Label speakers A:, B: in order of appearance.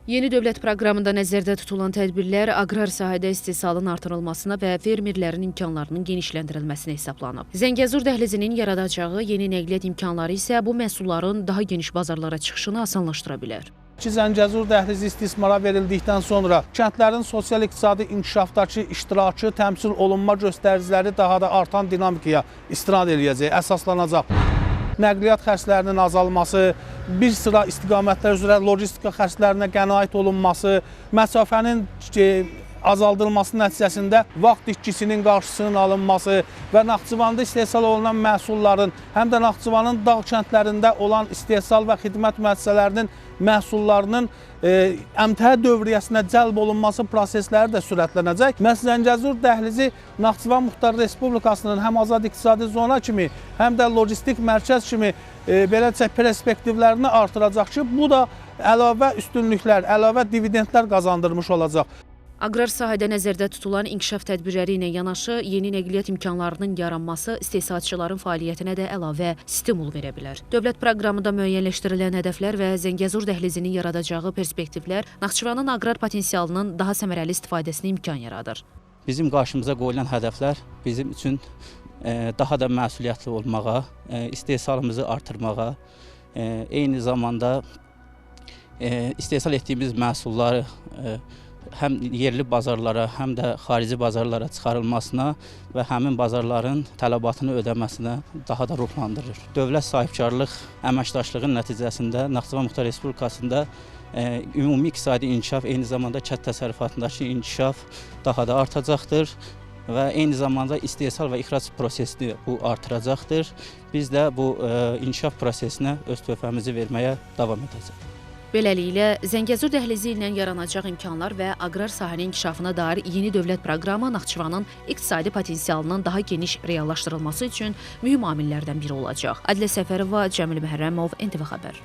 A: Yeni dövlət proqramında nəzərdə tutulan tədbirlər aqrar sahədə istehsalın artırılmasına və fermerlərin imkanlarının genişləndirilməsinə hesablanıb. Zəngəzur dəhlizinin yaradacağı yeni nəqliyyat imkanları isə bu məhsulların daha geniş bazarlara çıxışını asanlaşdıra bilər.
B: Zəngəzur dəhlizi istismara verildikdən sonra kəndlərin sosial-iqtisadi inkişafdakı iştirakı, təmsil olunma göstəriciləri daha da artan dinamikaya istinad edəcək, əsaslanacaq. Nəqliyyat xərclərinin azalması, bir sıra istiqamətlər üzrə logistika xərclərinə qənaət olunması, məsafənin azaldılması nəticəsində vaxt itkisinin qarşısının alınması və Naxçıvanda istehsal olunan məhsulların, həm də Naxçıvanın dağ kəndlərində olan istehsal və xidmət müəssisələrinin məhsullarının əmtəə dövriyyəsinə cəlb olunması prosesləri də sürətlənəcək. Məhz Zəngəzur dəhlizi Naxçıvan Muxtar Respublikasının həm azad iqtisadi zona kimi, həm də logistik mərkəz kimi beləcə perspektivlərini artıracaq ki, bu da əlavə üstünlüklər, əlavə dividendlər qazandırmış olacaq.
A: Aqrar sahədə nəzərdə tutulan inkişaf tədbirləri ilə yanaşı, yeni nəqliyyat imkanlarının yaranması istehsalçıların fəaliyyətinə də əlavə stimul verə bilər. Dövlət proqramında müəyyənləşdirilən hədəflər və Zəngəzur dəhlizinin yaradacağı perspektivlər Naxçıvanın aqrar potensialının daha səmərəli istifadəsinə imkan yaradır.
C: Bizim qarşımıza qoyulan hədəflər bizim üçün daha da məsuliyyətli olmağa, istehsalımızı artırmağa, eyni zamanda istehsal etdiyimiz məhsulları həm yerli bazarlara, həm də xarici bazarlara çıxarılmasına və həmin bazarların tələbatını ödəməsinə daha da ruhlandırır. Dövlət sahibkarlıq əməkdaşlığının nəticəsində Naxçıvan Muxtar Respublikasında ümumi iqtisadi inkişaf, eyni zamanda kənd təsərrüfatındakı inkişaf daha da artacaqdır və eyni zamanda istehsal və ixrac prosesini bu artıracaqdır. Biz də bu inkişaf prosesinə öz töhfəmizi verməyə davam edəcəyik.
A: Beləliklə, Zəngəzur dəhlizi ilə yaranacaq imkanlar və aqrar sahənin inkişafına dair yeni dövlət proqramı Naxçıvanın iqtisadi potensialının daha geniş reallaşdırılması üçün mühüm amillərdən biri olacaq. Adilə Səfərova, Cəmil Məhərrəmov, NTV Xəbər.